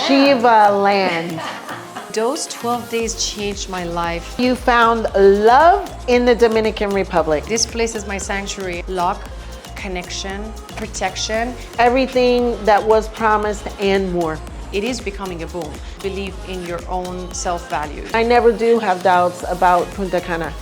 ShivaLand. Those 12 days changed my life. You found love in the Dominican Republic. This place is my sanctuary. Love, connection, protection. Everything that was promised and more. It is becoming a boom. Believe in your own self-value. I never do have doubts about Punta Cana.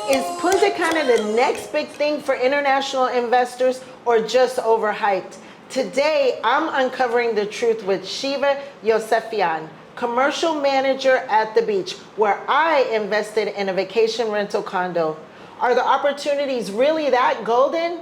Is Punta Cana the next big thing for international investors or just overhyped? Today, I'm uncovering the truth with Shiva Yousefian, commercial manager at the beach, where I invested in a vacation rental condo. Are the opportunities really that golden?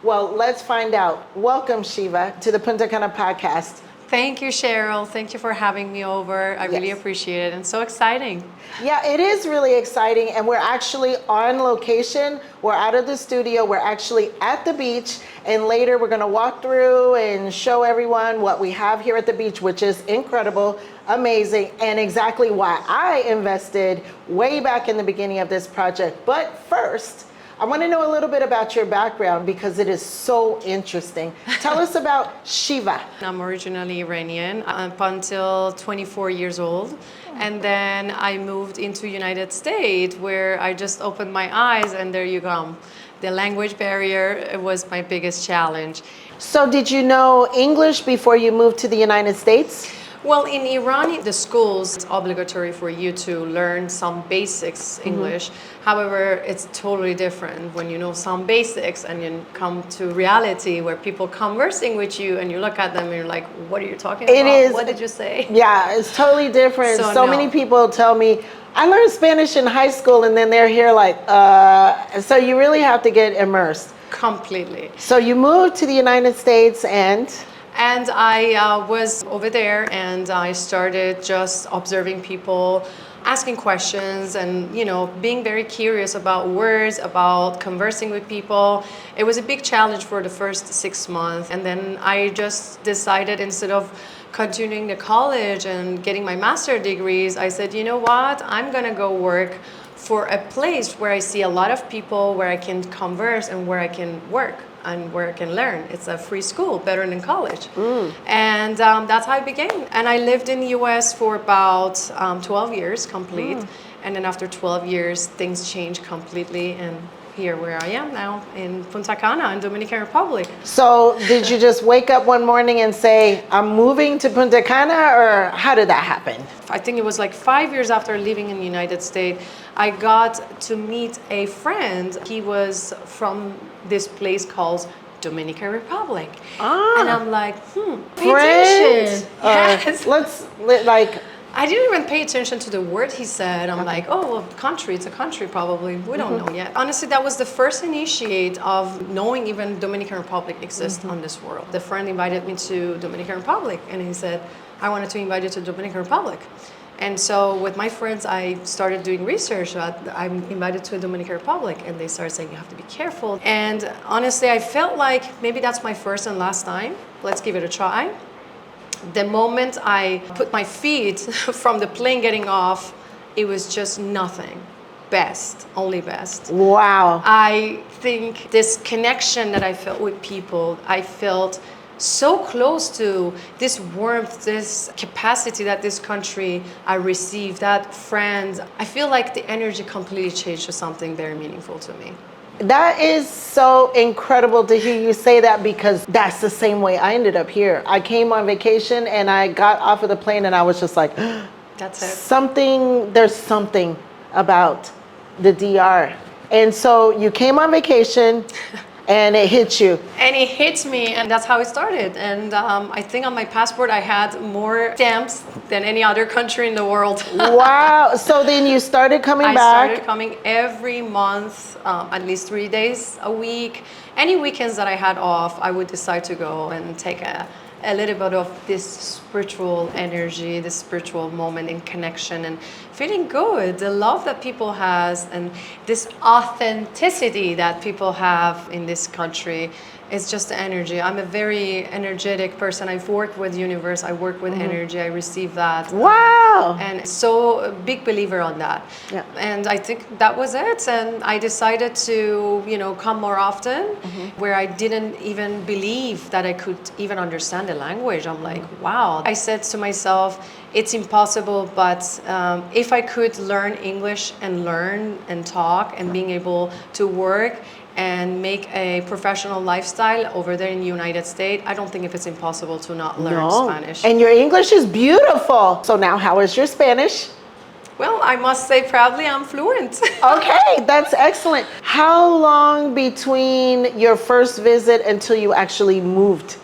Well, let's find out. Welcome, Shiva, to the Punta Cana Podcast. Thank you, Cheryl. Thank you for having me over. I really appreciate it. And so exciting. Yeah, it is really exciting. And we're actually on location. We're out of the studio. We're actually at the beach. And later we're going to walk through and show everyone what we have here at the beach, which is incredible, amazing, and exactly why I invested way back in the beginning of this project. But first, I want to know a little bit about your background because it is so interesting. Tell us about Shiva. I'm originally Iranian up until 24 years old. And then I moved into United States where I just opened my eyes and there you go. The language barrier was my biggest challenge. So did you know English before you moved to the United States? Well, in Iran, the schools, it's obligatory for you to learn some basics English. However, it's totally different when you know some basics and you come to reality where people conversing with you and you look at them and you're like, what are you talking about? It is. What did you say? Yeah, it's totally different. So no. many people tell me, I learned Spanish in high school, and then they're here like, so you really have to get immersed. Completely. So you moved to the United States and I was over there and I started just observing people, asking questions and, being very curious about words, about conversing with people. It was a big challenge for the first 6 months. And then I just decided instead of continuing the college and getting my master's degrees, I said, you know what, I'm gonna go work for a place where I see a lot of people, where I can converse and where I can work and where I can learn. It's a free school, better than college. And that's how I began. And I lived in the US for about 12 years complete. And then after 12 years, things changed completely. And here where I am now in Punta Cana in Dominican Republic. So did you just wake up one morning and say, I'm moving to Punta Cana, or how did that happen? I think it was like 5 years after living in the United States, I got to meet a friend. He was from this place called Dominican Republic. And I'm like, pay attention. Yes. I didn't even pay attention to the word he said. I'm like, oh, well, country, it's a country probably. We don't know yet. Honestly, that was the first initiate of knowing even Dominican Republic exists on this world. The friend invited me to Dominican Republic and he said, I wanted to invite you to Dominican Republic. And so with my friends, I started doing research. I'm invited to the Dominican Republic and they started saying, you have to be careful. And honestly, I felt like maybe that's my first and last time. Let's give it a try. The moment I put my feet from the plane getting off, it was just nothing. Best, only best. Wow. I think this connection that I felt with people, I felt so close to this warmth, this capacity that this country I received, that friends. I feel like the energy completely changed to something very meaningful to me. That is so incredible to hear you say that because that's the same way I ended up here. I came on vacation and I got off of the plane and I was just like, that's it. There's something about the DR. And so you came on vacation and it hit you. And it hit me, and that's how it started. And I think on my passport I had more stamps than any other country in the world. Wow. So then you started coming back. I started coming every month, at least 3 days a week. Any weekends that I had off, I would decide to go and take a little bit of this spiritual energy, this spiritual moment in connection and feeling good, the love that people has and this authenticity that people have in this country. It's just the energy. I'm a very energetic person. I've worked with universe. I work with energy. I receive that. Wow. And so a big believer on that. Yeah. And I think that was it. And I decided to, come more often, where I didn't even believe that I could even understand the language. I'm like, wow. I said to myself, it's impossible, but if I could learn English and learn and talk and being able to work and make a professional lifestyle over there in the United States, I don't think if it's impossible to not learn Spanish. And your English is beautiful. So now how is your Spanish? Well, I must say proudly I'm fluent. Okay, that's excellent. How long between your first visit until you actually moved?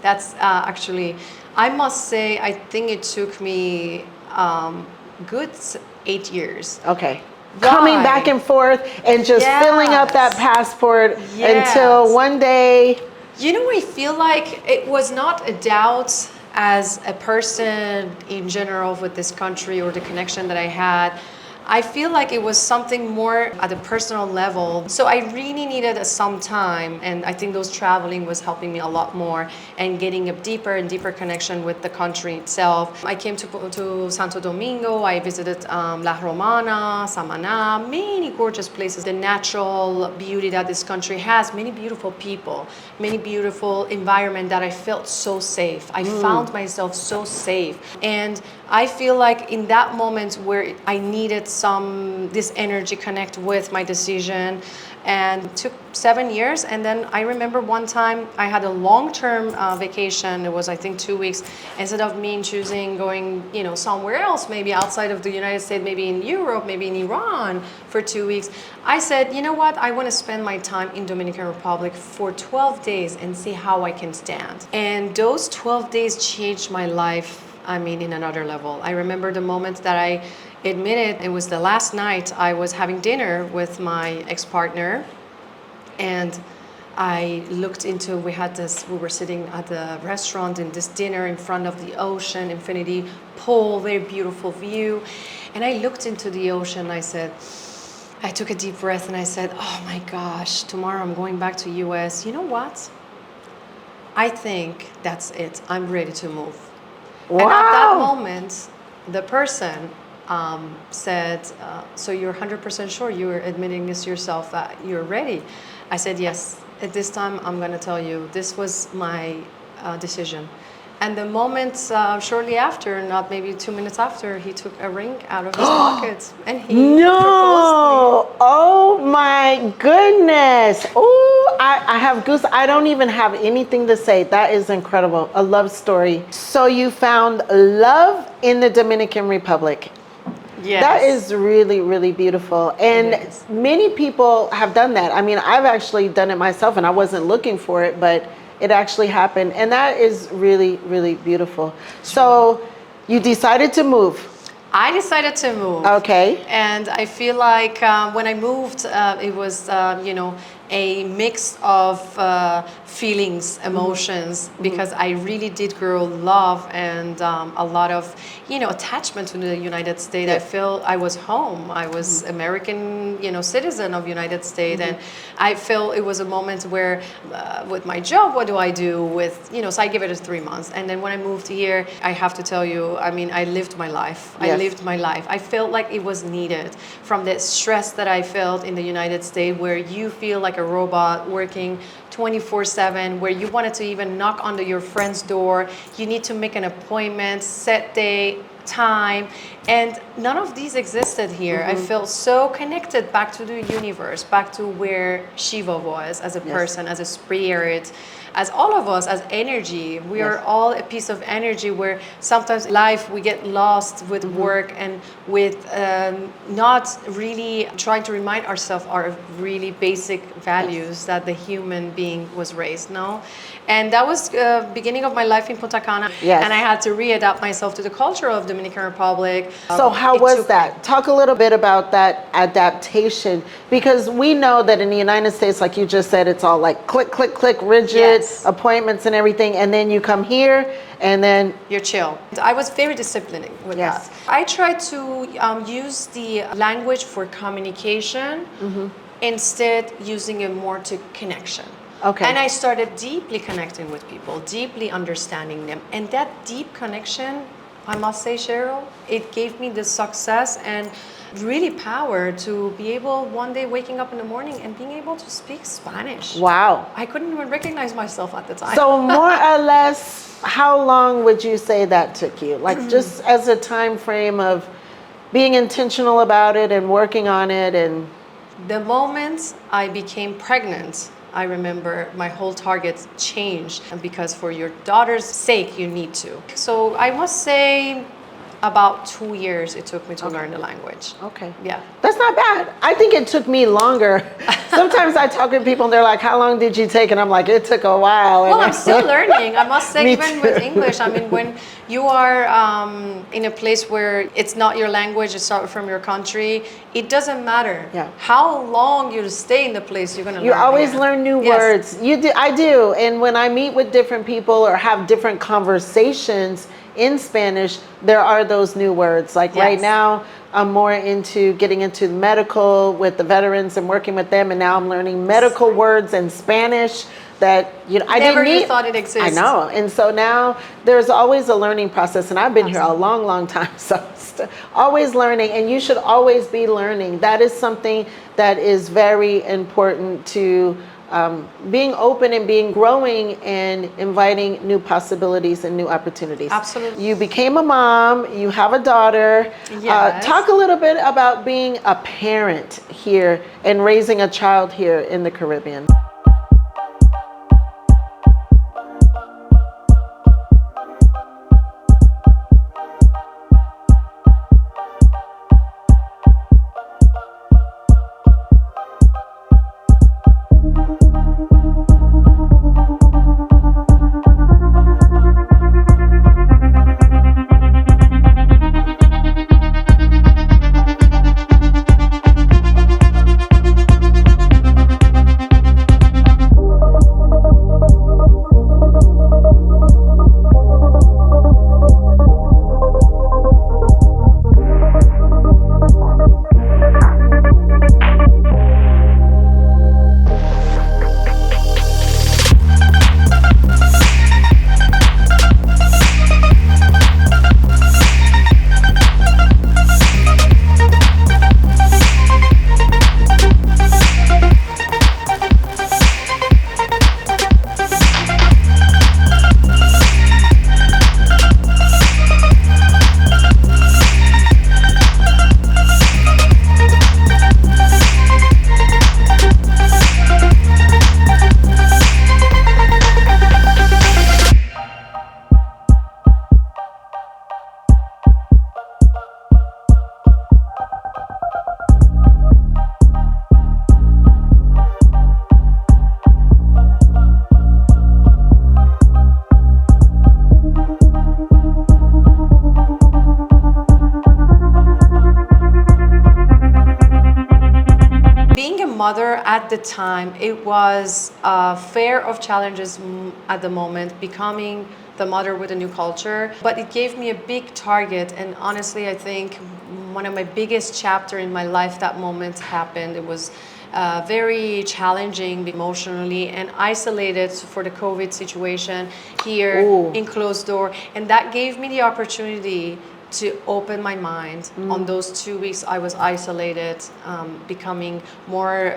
That's actually, I must say, I think it took me good 8 years. Okay. Coming back and forth and just filling up that passport until one day. I feel like it was not a doubt as a person in general with this country or the connection that I had. I feel like it was something more at a personal level. So I really needed some time, and I think those traveling was helping me a lot more and getting a deeper and deeper connection with the country itself. I came to Santo Domingo. I visited La Romana, Samaná, many gorgeous places. The natural beauty that this country has, many beautiful people, many beautiful environment that I felt so safe. I found myself so safe. And I feel like in that moment where I needed this energy connect with my decision, and it took 7 years. And then I remember one time I had a long-term vacation. It was, I think, 2 weeks. Instead of me choosing going, somewhere else, maybe outside of the United States, maybe in Europe, maybe in Iran for 2 weeks, I said, you know what? I want to spend my time in Dominican Republic for 12 days and see how I can stand. And those 12 days changed my life. In another level. I remember the moment that I admitted, it was the last night I was having dinner with my ex-partner, and I looked into, we were sitting at the restaurant in this dinner in front of the ocean, infinity pool, very beautiful view. And I looked into the ocean, I took a deep breath and I said, oh my gosh, tomorrow I'm going back to US. You know what? I think that's it. I'm ready to move. Wow. And at that moment, the person said, so you're 100% sure you're admitting this yourself that you're ready? I said, yes. At this time, I'm going to tell you, this was my decision. And the moment shortly after, not maybe 2 minutes after, he took a ring out of his pocket and he proposed to me. Oh my goodness. Oh, I have goose. I don't even have anything to say. That is incredible. A love story. So you found love in the Dominican Republic. Yes. That is really, really beautiful. And many people have done that. I've actually done it myself, and I wasn't looking for it, but it actually happened. And that is really, really beautiful. So you decided to move. I decided to move. Okay. And I feel like when I moved, it was, a mix of feelings, emotions, because I really did grow love and a lot of, attachment to the United States. I feel I was home. I was American, citizen of United States. And I feel it was a moment where with my job, what do I do with, so I give it 3 months. And then when I moved here, I have to tell you, I lived my life. Yes. I lived my life. I felt like it was needed from the stress that I felt in the United States, where you feel like a robot working 24/7, where you wanted to even knock on your friend's door. You need to make an appointment, set day, time, and none of these existed here. I felt so connected back to the universe, back to where Shiva was as a person, as a spirit, as all of us, as energy. We are all a piece of energy, where sometimes in life we get lost with work and with not really trying to remind ourselves our really basic values that the human being was raised, no? And that was beginning of my life in Punta Cana. Yes. And I had to readapt myself to the culture of Dominican Republic. So how was that? Talk a little bit about that adaptation, because we know that in the United States, like you just said, it's all like click, click, click, rigid, appointments and everything. And then you come here and then you're chill. I was very disciplining with that. I tried to use the language for communication, instead using it more to connection. Okay. And I started deeply connecting with people, deeply understanding them. And that deep connection, I must say, Cheryl, it gave me the success and really power to be able one day waking up in the morning and being able to speak Spanish. Wow. I couldn't even recognize myself at the time. So more or less, how long would you say that took you? Like just as a time frame of being intentional about it and working on it and... The moment I became pregnant, I remember my whole target changed, and because for your daughter's sake, you need to. So I must say about 2 years it took me to learn the language. Okay. Yeah. That's not bad. I think it took me longer. Sometimes I talk with people and they're like, how long did you take? And I'm like, it took a while. Well, I'm still learning. I must say, Me even too. with English, I mean, when you are in a place where it's not your language, it's not from your country, it doesn't matter how long you stay in the place, you're going to learn. You always learn new words. You do. I do. And when I meet with different people or have different conversations in Spanish, there are those new words. Like right now, I'm more into getting into medical with the veterans and working with them. And now I'm learning medical words in Spanish that, you know, I Never didn't even thought it existed. I know. And so now there's always a learning process. And I've been here a long, long time. So always learning. And you should always be learning. That is something that is very important to being open and being growing and inviting new possibilities and new opportunities. Absolutely. You became a mom, you have a daughter. Yes. Talk a little bit about being a parent here and raising a child here in the Caribbean. Mother at the time, it was a fair of challenges at the moment, becoming the mother with a new culture, but it gave me a big target. And honestly, I think one of my biggest chapter in my life that moment happened. It was very challenging emotionally and isolated for the COVID situation here in closed door. And that gave me the opportunity to open my mind. On those 2 weeks I was isolated, becoming more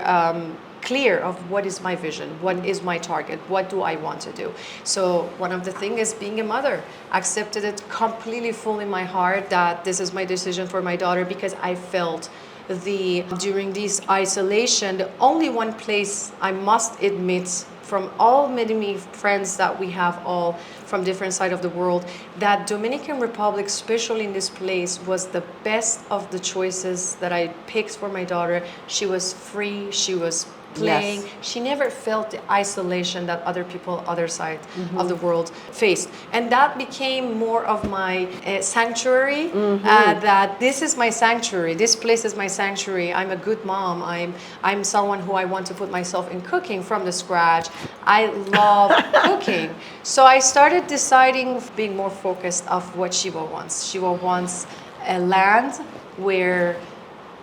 clear of what is my vision, what is my target, what do I want to do. So one of the things is being a mother. Accepted it completely full in my heart that this is my decision for my daughter, because I felt during this isolation, the only one place I must admit, from all many friends that we have all from different sides of the world, that Dominican Republic, especially in this place, was the best of the choices that I picked for my daughter. She was free, she was playing. Yes. She never felt the isolation that other people, other side of the world faced. And that became more of my sanctuary, that this is my sanctuary. This place is my sanctuary. I'm a good mom. I'm someone who I want to put myself in cooking from the scratch. I love cooking. So I started deciding, being more focused of what Shiva wants. Shiva wants a land where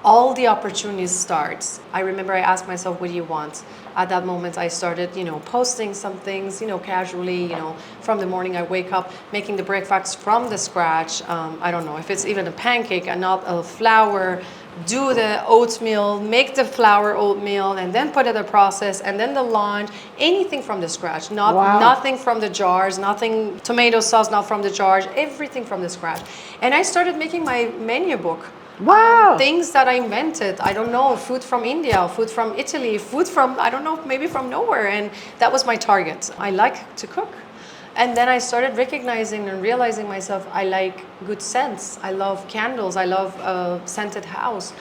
all the opportunities starts. I remember I asked myself, what do you want? At that moment, I started, posting some things, casually, from the morning I wake up, making the breakfast from the scratch. I don't know if it's even a pancake and not a flour, do the oatmeal, make the flour oatmeal, and then put it in the process, and then the lunch, anything from the scratch, nothing from the jars, nothing, tomato sauce, not from the jars, everything from the scratch. And I started making my menu book. Wow. Things that I invented. I don't know, food from India, food from Italy, food from, I don't know, maybe from nowhere. And that was my target. I like to cook. And then I started recognizing and realizing myself, I like good scents. I love candles. I love a scented house.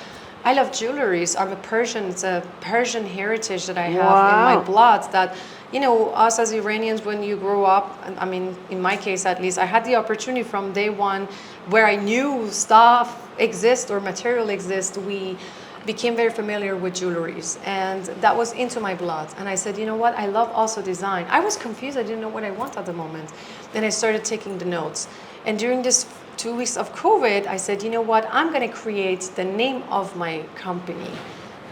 I love jewelries. I'm a Persian. It's a Persian heritage that I have in my blood that, us as Iranians, when you grow up, I mean, in my case at least, I had the opportunity from day one where I knew stuff exists or material exists, we became very familiar with jewelries, and that was into my blood. And I said, you know what, I love also design. I was confused, I didn't know what I want at the moment. Then I started taking the notes. And during this 2 weeks of COVID, I said, you know what, I'm gonna create the name of my company.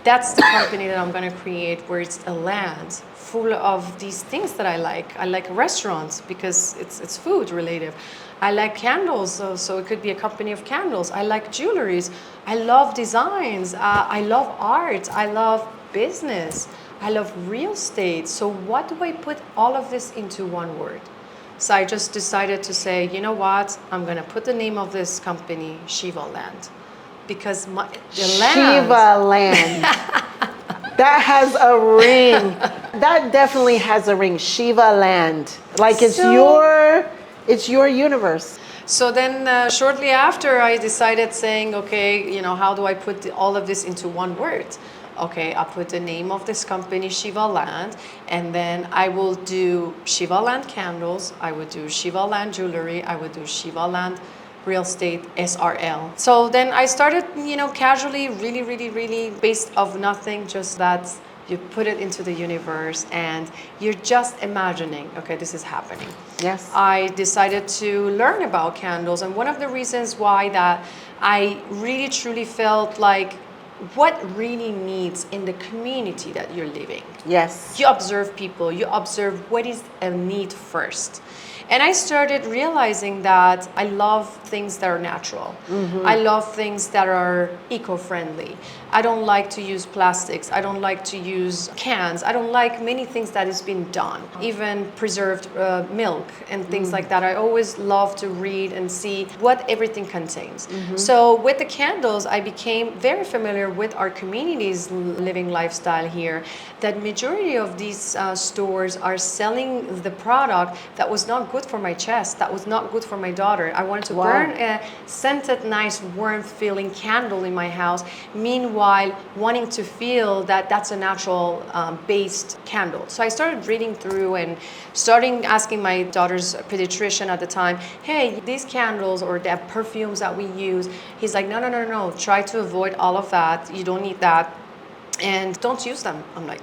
That's the company that I'm gonna create, where it's a land full of these things that I like. I like restaurants because it's food related. I like candles, so it could be a company of candles. I like jewelries. I love designs. I love art. I love business. I love real estate. So what do I put all of this into one word? So I just decided to say, you know what? I'm going to put the name of this company, ShivaLand. Because the land... ShivaLand. That has a ring. That definitely has a ring. ShivaLand. Like it's your universe. So then shortly after, I decided saying, okay, how do I put all of this into one word? Okay, I'll put the name of this company, ShivaLand, and then I will do ShivaLand candles, I would do ShivaLand jewelry, I would do ShivaLand real estate, SRL. So then I started, casually, really based of nothing, just that you put it into the universe and you're just imagining, okay, this is happening. Yes. I decided to learn about candles, and one of the reasons why that I really truly felt like what really needs in the community that you're living. Yes. You observe people, you observe what is a need first. And I started realizing that I love things that are natural. Mm-hmm. I love things that are eco-friendly. I don't like to use plastics. I don't like to use cans. I don't like many things that has been done, even preserved milk and things like that. I always love to read and see what everything contains. Mm-hmm. So with the candles, I became very familiar with our community's living lifestyle here, that majority of these stores are selling the product that was not good for my chest, that was not good for my daughter. I wanted to burn a scented, nice, warm-feeling candle in my house, meanwhile wanting to feel that that's a natural based candle. So I started reading through and starting asking my daughter's pediatrician at the time, hey, these candles or the perfumes that we use, he's like, no, try to avoid all of that. You don't need that, and don't use them. I'm like,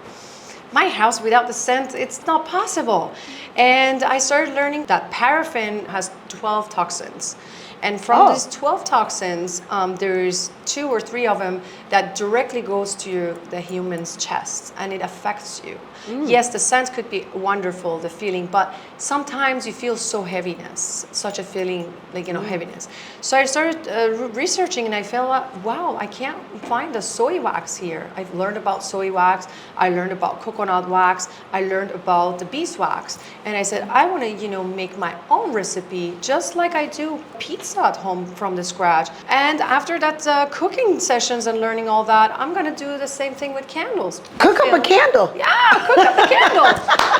my house without the scent, it's not possible. And I started learning that paraffin has 12 toxins. And from these 12 toxins, there's 2 or 3 of them that directly goes to the human's chest, and it affects you. Yes, the scent could be wonderful, the feeling, but sometimes you feel so heaviness, such a feeling like, heaviness. So I started researching, and I felt like, wow, I can't find the soy wax here. I've learned about soy wax, I learned about coconut wax, I learned about the beeswax. And I said, I want to, make my own recipe, just like I do pizza at home from the scratch. And after that cooking sessions and learning all that, I'm going to do the same thing with candles. Cook up a candle. Yeah, cook up a candle.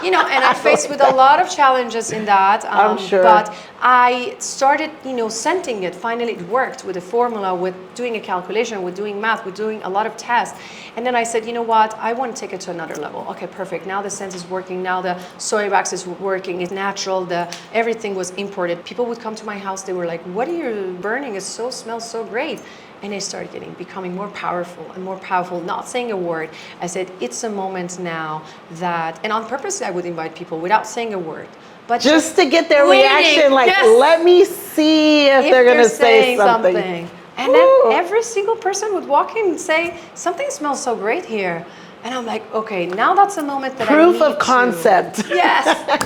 And I'm faced with a lot of challenges in that. I'm sure. But I started, scenting it. Finally, it worked with the formula, with doing a calculation, with doing math, with doing a lot of tests. And then I said, you know what? I want to take it to another level. Okay, perfect. Now the scent is working. Now the soy wax is working. It's natural. Everything was imported. People would come to my house. They were like, what are you burning? It smells so great. And I started becoming more powerful and more powerful, not saying a word. I said, it's a moment now that, and on purpose, I would invite people without saying a word. But just to get their reaction, like, yes, let me see if they're going to say something. And then every single person would walk in and say, something smells so great here. And I'm like, okay, now that's a moment that Proof I of need concept. to. Yes,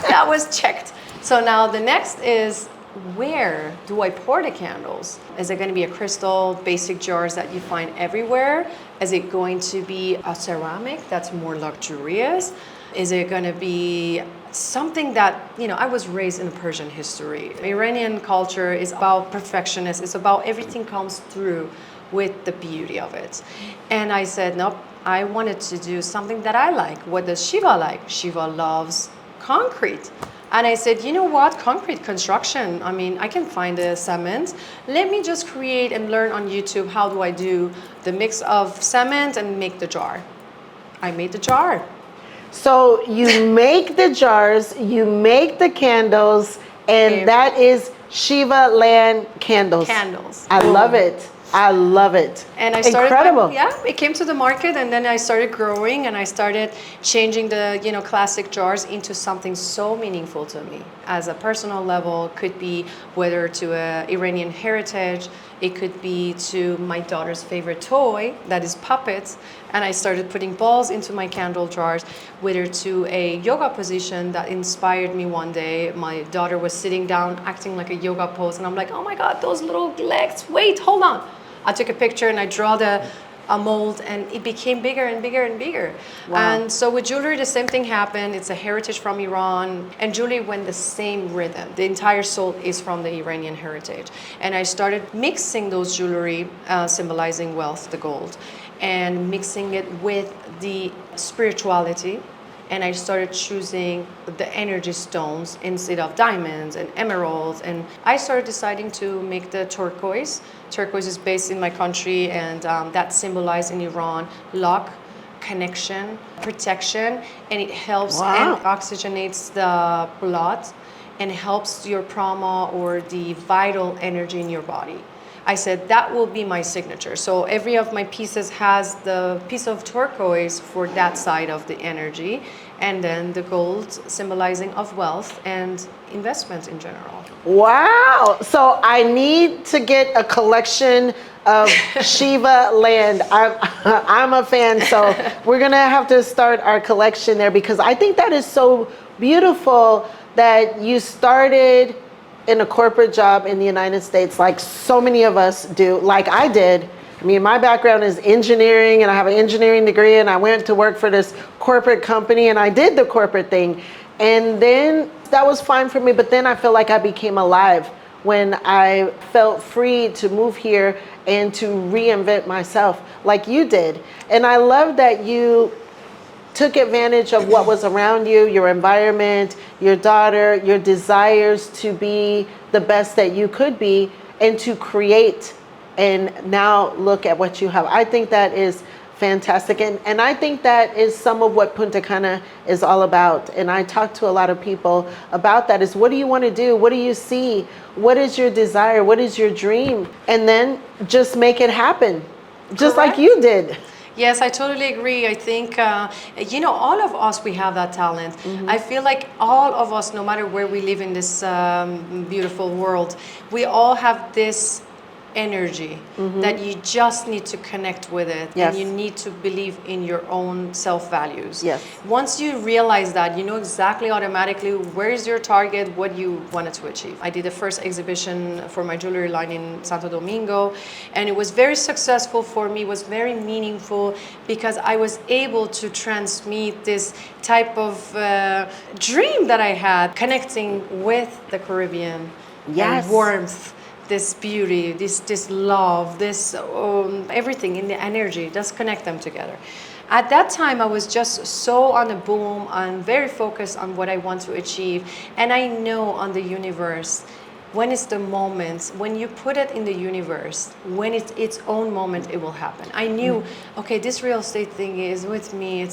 that was checked. So now the next is, where do I pour the candles? Is it going to be a crystal, basic jars that you find everywhere? Is it going to be a ceramic that's more luxurious? Is it going to be something that, I was raised in a Persian history. Iranian culture is about perfectionist. It's about everything comes through with the beauty of it. And I said, nope, I wanted to do something that I like. What does Shiva like? Shiva loves concrete. And I said, you know what, concrete construction, I can find the cement. Let me just create and learn on YouTube how do I do the mix of cement and make the jar. I made the jar. So you make the jars, you make the candles, and that is ShivaLand candles. Candles. I love it. I love it. And I started, incredible. It came to the market, and then I started growing, and I started changing the, classic jars into something so meaningful to me. As a personal level, could be whether to Iranian heritage, it could be to my daughter's favorite toy, that is puppets, and I started putting balls into my candle jars, whether to a yoga position that inspired me one day. My daughter was sitting down, acting like a yoga pose, and I'm like, oh my God, those little legs, wait, hold on. I took a picture and I draw a mold, and it became bigger and bigger and bigger. Wow. And so with jewelry, the same thing happened. It's a heritage from Iran, and jewelry went the same rhythm. The entire soul is from the Iranian heritage. And I started mixing those jewelry, symbolizing wealth, the gold, and mixing it with the spirituality. And I started choosing the energy stones instead of diamonds and emeralds. And I started deciding to make the turquoise. Turquoise is based in my country, and that symbolizes in Iran luck, connection, protection, and it helps and oxygenates the blood and helps your prana or the vital energy in your body. I said that will be my signature. So every of my pieces has the piece of turquoise for that side of the energy, and then the gold symbolizing of wealth and investment in general. Wow. So I need to get a collection of ShivaLand. I'm a fan, so we're going to have to start our collection there, because I think that is so beautiful that you started in a corporate job in the United States, like so many of us do, like I did. My background is engineering, and I have an engineering degree, and I went to work for this corporate company, and I did the corporate thing. And then that was fine for me, but then I feel like I became alive when I felt free to move here and to reinvent myself like you did. And I love that you took advantage of what was around you, your environment, your daughter, your desires to be the best that you could be, and to create. And now look at what you have. I think that is fantastic. And I think that is some of what Punta Cana is all about. And I talk to a lot of people about that, is what do you want to do? What do you see? What is your desire? What is your dream? And then just make it happen, just like you did. Yes, I totally agree. I think, all of us, we have that talent. Mm-hmm. I feel like all of us, no matter where we live in this beautiful world, we all have this energy that you just need to connect with it. Yes. And you need to believe in your own self-values. Yes. Once you realize that, you know exactly automatically where is your target, what you wanted to achieve. I did the first exhibition for my jewelry line in Santo Domingo, and it was very successful for me. It was very meaningful because I was able to transmit this type of dream that I had, connecting with the Caribbean. Yes. And warmth, this beauty, this love, this everything in the energy, just connect them together. At that time, I was just so on a boom and very focused on what I want to achieve. And I know on the universe, when it's the moment, when you put it in the universe, when it's its own moment, it will happen. I knew, okay, this real estate thing is with me.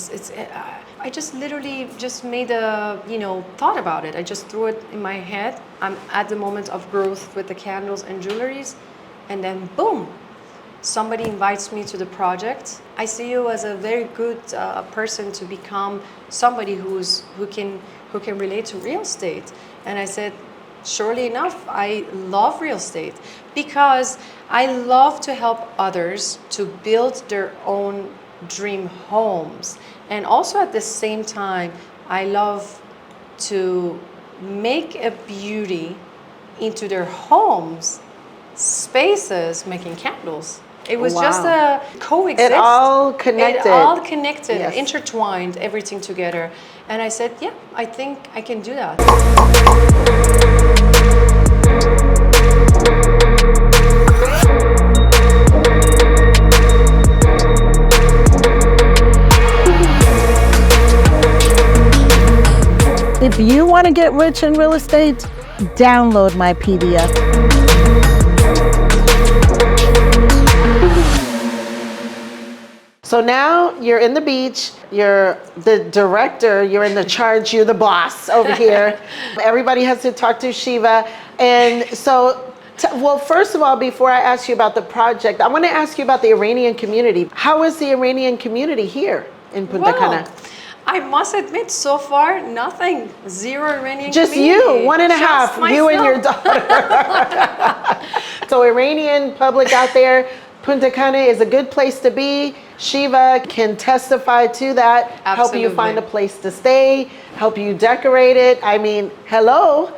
I just literally just made a, thought about it. I just threw it in my head. I'm at the moment of growth with the candles and jewelries, and then boom, somebody invites me to the project. I see you as a very good person to become somebody who can relate to real estate. And I said, surely enough, I love real estate because I love to help others to build their own dream homes. And also at the same time, I love to make a beauty into their homes, spaces, making candles. It was just a coexist. It all connected. It all connected, Yes. intertwined, everything together. And I said, yeah, I think I can do that. If you want to get rich in real estate, download my PDF. So now you're in the beach, you're the director, you're in the charge, you're the boss over here. Everybody has to talk to Shiva. And so, well, first of all, before I ask you about the project, I want to ask you about the Iranian community. How is the Iranian community here in Punta Cana? I must admit, so far, nothing. Zero Iranian Just community. you, one and a half, you and your daughter. So Iranian public out there, Punta Cana is a good place to be. Shiva can testify to that, help you find a place to stay, help you decorate it. I mean, hello,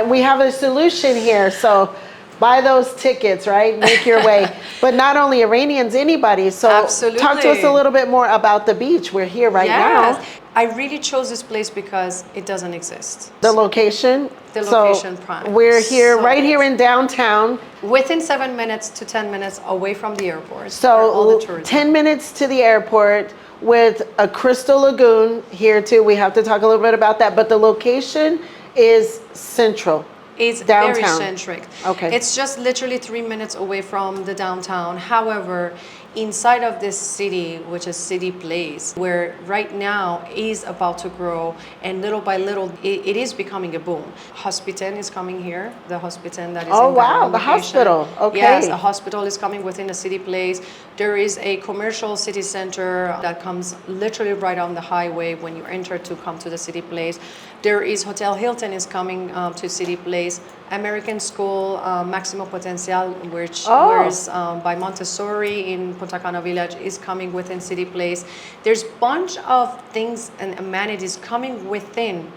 we have a solution here. So buy those tickets, right? Make your way. But not only Iranians, anybody. So talk to us a little bit more about the beach. We're here right now. I really chose this place because it doesn't exist. The location? The location prime. We're here, right here in downtown. Within 7 minutes to 10 minutes away from the airport. So 10 minutes to the airport with a crystal lagoon here too. We have to talk a little bit about that. But the location is central. It's downtown. Very centric. Okay. It's just literally 3 minutes away from the downtown. However, inside of this city, which is City Place, where right now is about to grow, and little by little, it is becoming a boom. Hospital is coming here, the hospital that is in the hospital. Okay. Yes, a hospital is coming within the City Place. There is a commercial city center that comes literally right on the highway when you enter to come to the City Place. There is Hotel Hilton is coming to City Place. American School, Maximo Potencial, which is by Montessori in Punta Cana Village, is coming within City Place. There's a bunch of things and amenities coming within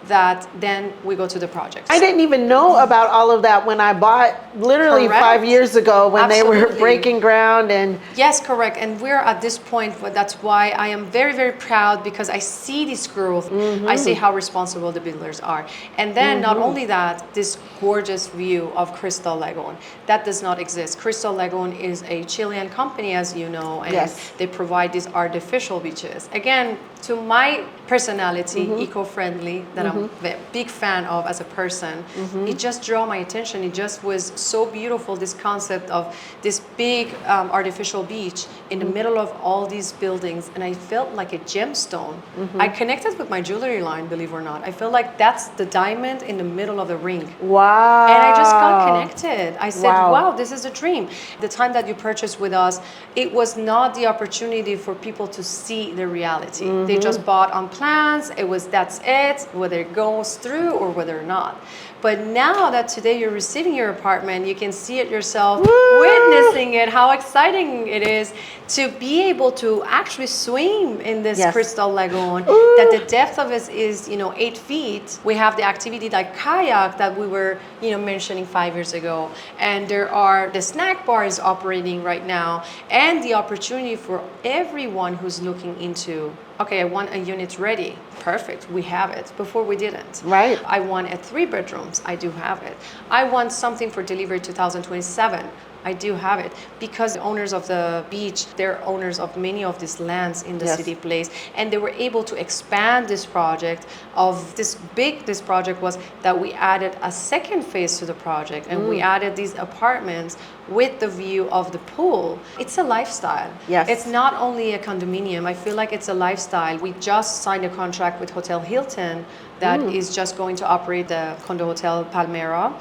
that, then we go to the project. I didn't even know about all of that when I bought literally 5 years ago when they were breaking ground. And yes, correct. And we're at this point, but that's why I am very, very proud, because I see this growth. I see how responsible the builders are. And then not only that, this gorgeous view of Crystal Lagoon. That does not exist. Crystal Lagoon is a Chilean company, as you know, and they provide these artificial beaches. Again, to my personality, eco-friendly, that I'm a big fan of as a person, it just drew my attention. It just was so beautiful, this concept of this big artificial beach in the middle of all these buildings, and I felt like a gemstone. I connected with my jewelry line, believe it or not. I felt like that's the diamond in the middle of the ring. Wow. And I just got connected. I said, wow, this is a dream. The time that you purchased with us, it was not the opportunity for people to see the reality. They just bought on plans. It was, that's it, whether it goes through or whether or not. But now that today you're receiving your apartment, you can see it yourself, witnessing it, how exciting it is to be able to actually swim in this Crystal Lagoon, that the depth of it is, 8 feet. We have the activity like kayak that we were, mentioning 5 years ago. And there are the snack bars operating right now, and the opportunity for everyone who's looking into, okay, I want a unit ready. Perfect, we have it. Before we didn't. Right. I want a 3 bedrooms. I do have it. I want something for delivery 2027. I do have it, because the owners of the beach, they're owners of many of these lands in the City Place, and they were able to expand this project of this big. This project was that we added a second phase to the project, and we added these apartments with the view of the pool. It's a lifestyle. Yes. It's not only a condominium. I feel like it's a lifestyle. We just signed a contract with Hotel Hilton that is just going to operate the Condo Hotel Palmera,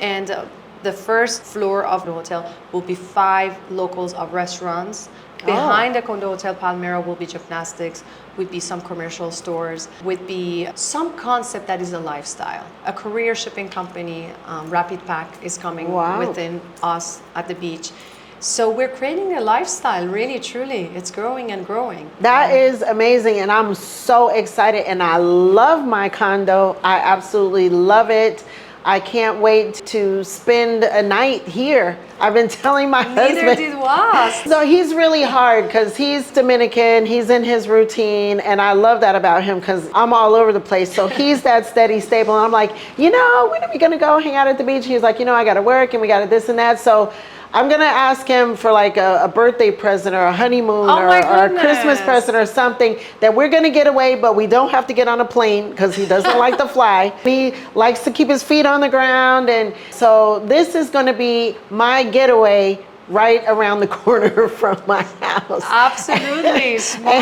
and the first floor of the hotel will be 5 locals of restaurants. Behind the Condo Hotel Palmera will be gymnastics, would be some commercial stores, would be some concept that is a lifestyle. A courier shipping company, Rapid Pack, is coming within us at the beach. So we're creating a lifestyle, really, truly. It's growing and growing. That is amazing, and I'm so excited, and I love my condo. I absolutely love it. I can't wait to spend a night here. I've been telling my Neither husband. did was. So he's really hard because he's Dominican, he's in his routine, and I love that about him because I'm all over the place. So he's that steady, stable. And I'm like, when are we gonna go hang out at the beach? He's like, I gotta work and we gotta this and that. So I'm gonna ask him for like a birthday present or a honeymoon or a Christmas present or something that we're gonna get away, but we don't have to get on a plane because he doesn't like to fly. He likes to keep his feet on the ground, and so this is gonna be my getaway right around the corner from my house. Absolutely smart.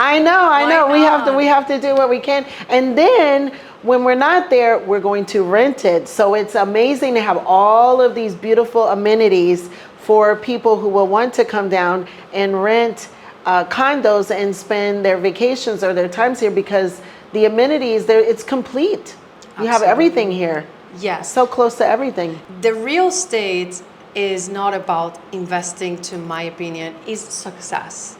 I know. We have to do what we can, and then when we're not there, we're going to rent it. So it's amazing to have all of these beautiful amenities for people who will want to come down and rent condos and spend their vacations or their times here, because the amenities there, it's complete. You have everything here. Yes. So close to everything. The real estate is not about investing, to my opinion, is success.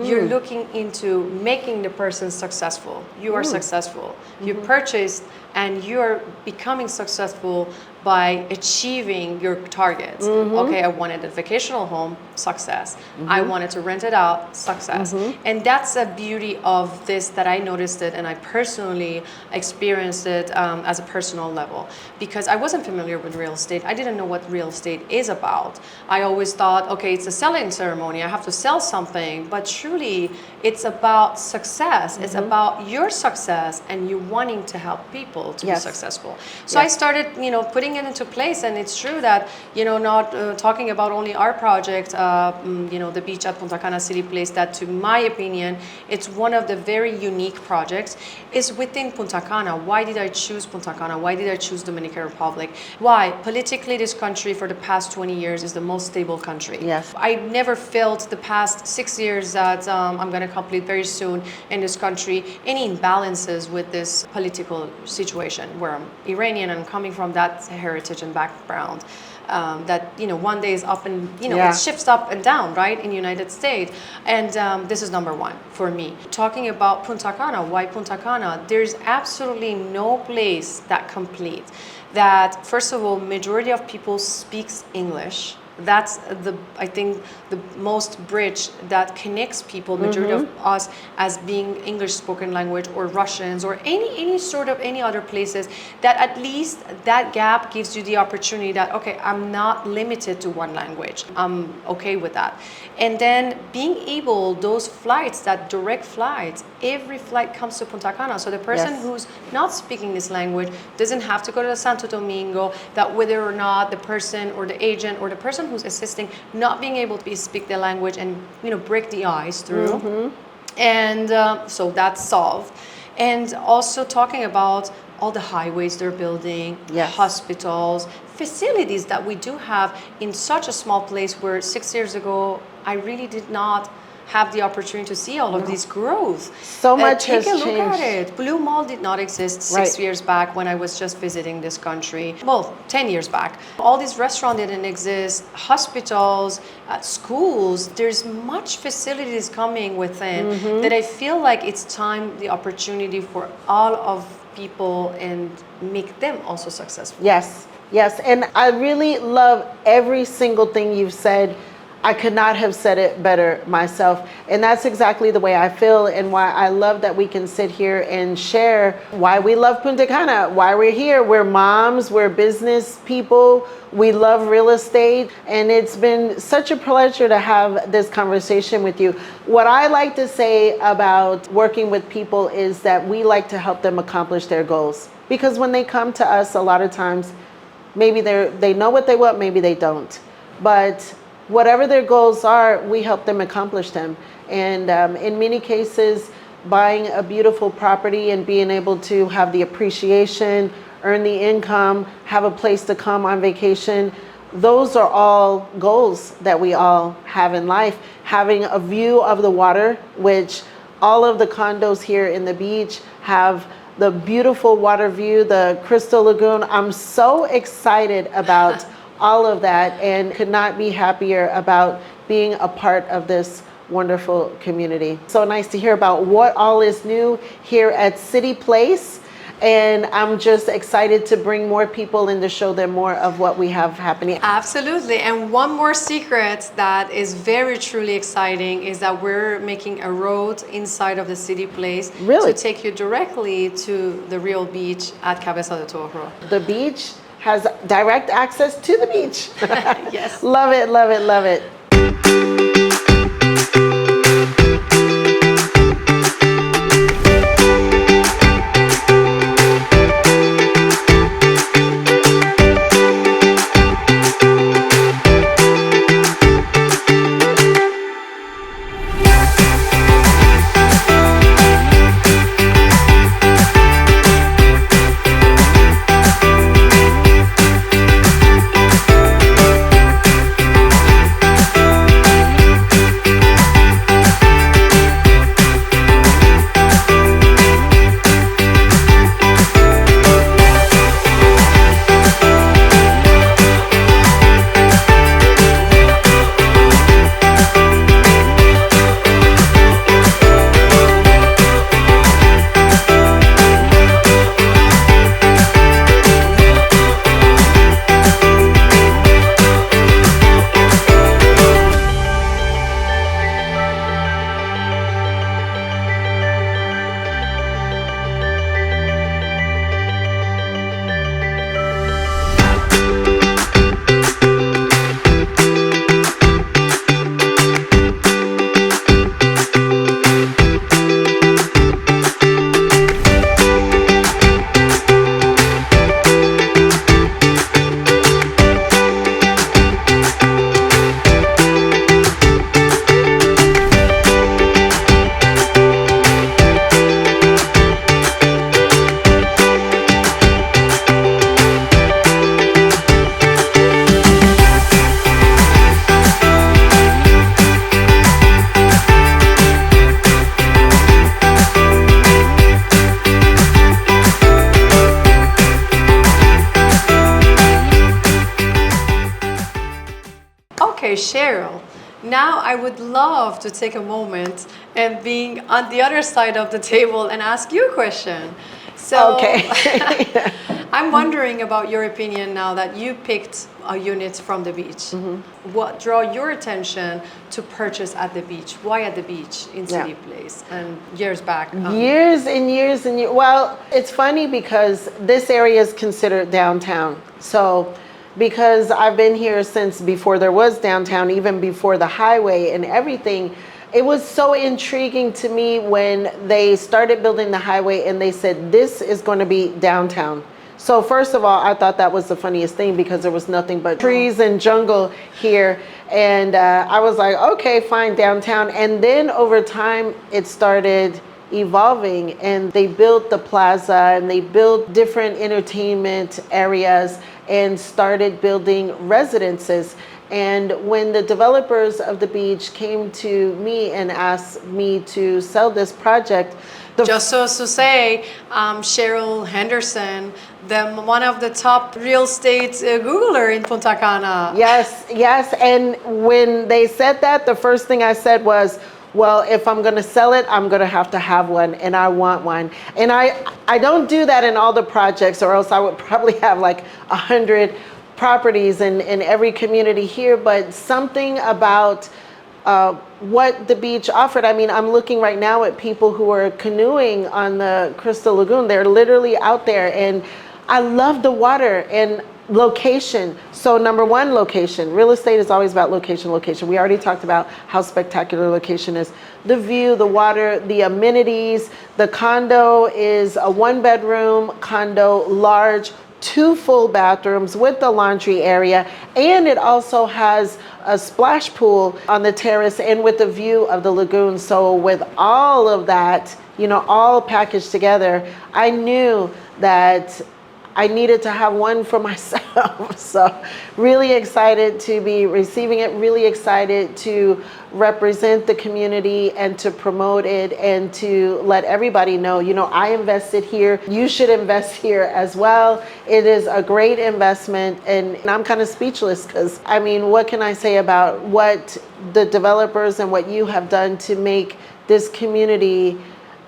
You're looking into making the person successful. You are successful. You purchased and you're becoming successful by achieving your targets. Okay, I wanted a vacational home, success. I wanted to rent it out, success. And that's the beauty of this, that I noticed it and I personally experienced it as a personal level, because I wasn't familiar with real estate. I didn't know what real estate is about. I always thought, okay, it's a selling ceremony. I have to sell something, but truly it's about success. It's about your success and you wanting to help people to be successful. So I started, putting it into place, and it's true that, not talking about only our project, the beach at Punta Cana City Place, that to my opinion, it's one of the very unique projects, is within Punta Cana. Why did I choose Punta Cana? Why did I choose Dominican Republic? Why? Politically, this country for the past 20 years is the most stable country. Yes. I never felt the past 6 years that I'm going to complete very soon in this country any imbalances with this political situation, where I'm Iranian and coming from that heritage and background. That one day is up and it shifts up and down, right, in the United States. And this is number one for me. Talking about Punta Cana, why Punta Cana? There's absolutely no place that complete. That first of all, majority of people speaks English. That's I think the most bridge that connects people, majority of us, as being English spoken language, or Russians, or any other places, that at least that gap gives you the opportunity that, okay, I'm not limited to one language. I'm okay with that. And then being able, those flights, that direct flights, every flight comes to Punta Cana. So the person who's not speaking this language doesn't have to go to Santo Domingo, that whether or not the person or the agent or the person who's assisting not being able to speak the language and break the ice through. And so that's solved. And also talking about all the highways they're building, hospitals, facilities that we do have in such a small place, where 6 years ago I really did not have the opportunity to see all of this growth. So much has changed. Take a look at it. Blue Mall did not exist 6 years back when I was just visiting this country. Well, 10 years back. All these restaurants didn't exist, hospitals, schools. There's much facilities coming within that I feel like it's time, the opportunity for all of people, and make them also successful. Yes. And I really love every single thing you've said. I could not have said it better myself. And that's exactly the way I feel, and why I love that we can sit here and share why we love Punta Cana, why we're here. We're moms, we're business people, we love real estate, and it's been such a pleasure to have this conversation with you. What I like to say about working with people is that we like to help them accomplish their goals. Because when they come to us, a lot of times, maybe they know what they want, maybe they don't. But whatever their goals are, we help them accomplish them. And in many cases, buying a beautiful property and being able to have the appreciation, earn the income, have a place to come on vacation, those are all goals that we all have in life. Having a view of the water, which all of the condos here in the beach have the beautiful water view, the Crystal Lagoon. I'm so excited about all of that, and could not be happier about being a part of this wonderful community. So nice to hear about what all is new here at City Place. And I'm just excited to bring more people in to show them more of what we have happening. Absolutely. And one more secret that is very truly exciting is that we're making a road inside of the City Place Really? to take you directly to the real beach at Cabeza de Toro. The beach has direct access to the beach. Yes. Love it, love it, love it. Okay, Cheryl. Now I would love to take a moment and being on the other side of the table and ask you a question. So Okay. I'm wondering about your opinion now that you picked a unit from the beach. What draw your attention to purchase at the beach? Why at the beach in City Place and years back? Years and years and years. Well, it's funny because this area is considered downtown. So because I've been here since before there was downtown, even before the highway and everything, it was so intriguing to me when they started building the highway and they said, this is going to be downtown. So first of all, I thought that was the funniest thing because there was nothing but trees and jungle here. And I was like, okay, fine, downtown. And then over time, it started evolving and they built the plaza and they built different entertainment areas and started building residences. And when the developers of the beach came to me and asked me to sell this project, Just so to say, Cheryl Henderson, one of the top real estate Googler in Punta Cana. Yes, yes. And when they said that, the first thing I said was, well, if I'm going to sell it, I'm going to have one, and I want one. And I don't do that in all the projects, or else I would probably have like 100 properties in every community here. But something about what the beach offered. I mean, I'm looking right now at people who are canoeing on the Crystal Lagoon. They're literally out there, and I love the water and location. So number one, location. Real estate is always about location, location. We already talked about how spectacular location is. The view, the water, the amenities. The condo is a 1-bedroom condo, large, 2 full bathrooms with the laundry area, and it also has a splash pool on the terrace and with the view of the lagoon. So with all of that, all packaged together, I knew that I needed to have one for myself. So really excited to be receiving it, really excited to represent the community and to promote it and to let everybody know, I invested here. You should invest here as well. It is a great investment. And I'm kind of speechless because, what can I say about what the developers and what you have done to make this community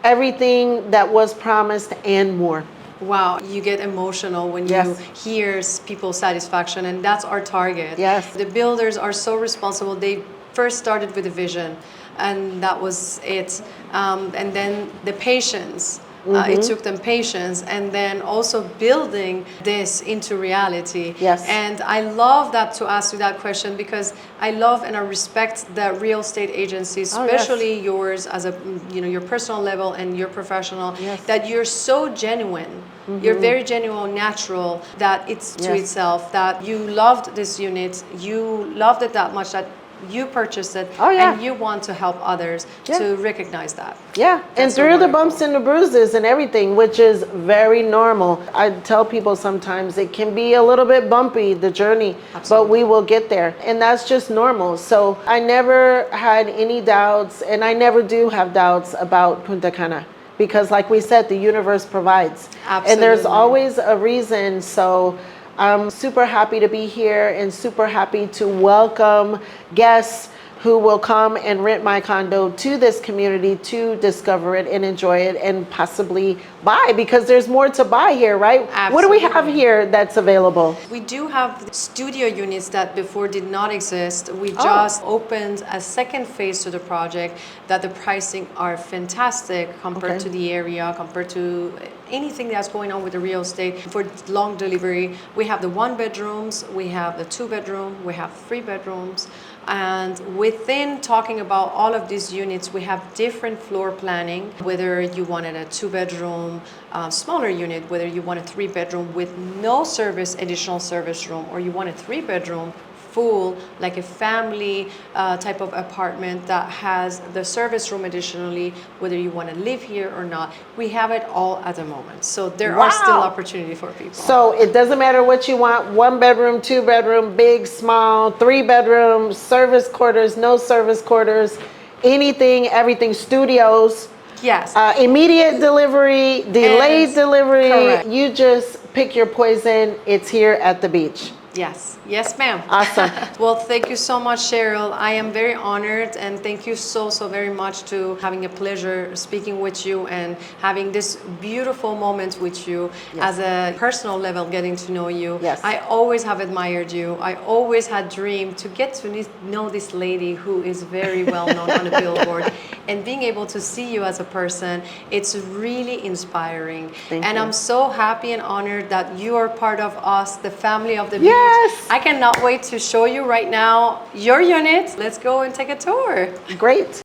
everything that was promised and more. Wow, you get emotional when you hear people's satisfaction, and that's our target. Yes. The builders are so responsible. They first started with a vision, and that was it. And then the patience. It took them patience, and then also building this into reality. Yes. And I love that to ask you that question because I love and I respect the real estate agencies, especially yours as a your personal level and your professional. Yes. That you're so genuine. You're very genuine, natural. That it's to itself. That you loved this unit. You loved it that much that you purchased it, and you want to help others to recognize that. Yeah, and through the bumps and the bruises and everything, which is very normal. I tell people sometimes it can be a little bit bumpy, the journey, but we will get there. And that's just normal. So I never had any doubts, and I never do have doubts about Punta Cana. Because like we said, the universe provides. Absolutely. And there's always a reason. So I'm super happy to be here and super happy to welcome guests who will come and rent my condo to this community to discover it and enjoy it and possibly buy, because there's more to buy here, right? Absolutely. What do we have here that's available? We do have studio units that before did not exist. We just opened a second phase to the project that the pricing are fantastic compared to the area, compared to anything that's going on with the real estate. For long delivery, we have the 1 bedrooms, we have the 2 bedroom, we have 3 bedrooms. And within talking about all of these units, we have different floor planning, whether you wanted a 2 bedroom, smaller unit, whether you want a 3 bedroom with no service, additional service room, or you want a 3 bedroom full, like a family type of apartment that has the service room additionally, whether you want to live here or not. We have it all at the moment. So there are still opportunity for people. So it doesn't matter what you want, 1 bedroom, 2 bedroom, big, small, 3 bedroom, service quarters, no service quarters, anything, everything, studios. Yes. Immediate delivery, delayed delivery. Correct. You just pick your poison. It's here at the beach. Yes. Yes, ma'am. Awesome. Well, thank you so much, Cheryl. I am very honored, and thank you so very much to having a pleasure speaking with you and having this beautiful moment with you as a personal level, getting to know you. Yes. I always have admired you. I always had dreamed to get to know this lady who is very well known on the billboard, and being able to see you as a person, it's really inspiring. Thank and you. I'm so happy and honored that you are part of us, the family of the beach. Yes. I cannot wait to show you right now your unit. Let's go and take a tour. Great.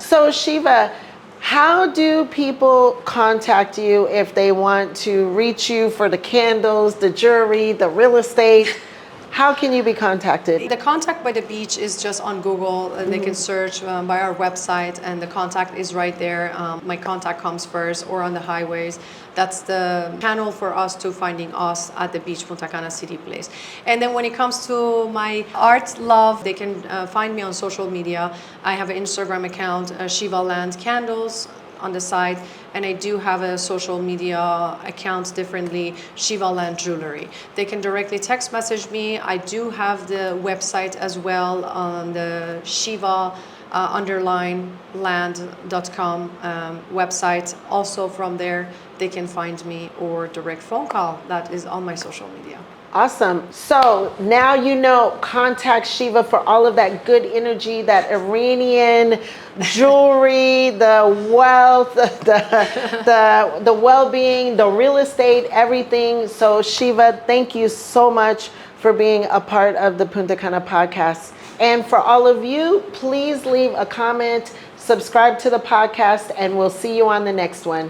So Shiva, how do people contact you if they want to reach you for the candles, the jewelry, the real estate? How can you be contacted? The contact by the beach is just on Google. They can search by our website, and the contact is right there. My contact comes first, or on the highways. That's the channel for us to finding us at the beach, Punta Cana City Place. And then when it comes to my art love, they can find me on social media. I have an Instagram account, ShivaLand Candles on the side, and I do have a social media account differently, ShivaLand Jewelry. They can directly text message me. I do have the website as well on the Shiva _land.com website. Also from there, they can find me, or direct phone call. That is on my social media. Awesome. So now you know, contact Shiva for all of that good energy, that Iranian jewelry, the wealth, the well-being, the real estate, everything. So Shiva, thank you so much for being a part of the Punta Cana Podcast. And for all of you, please leave a comment, subscribe to the podcast, and we'll see you on the next one.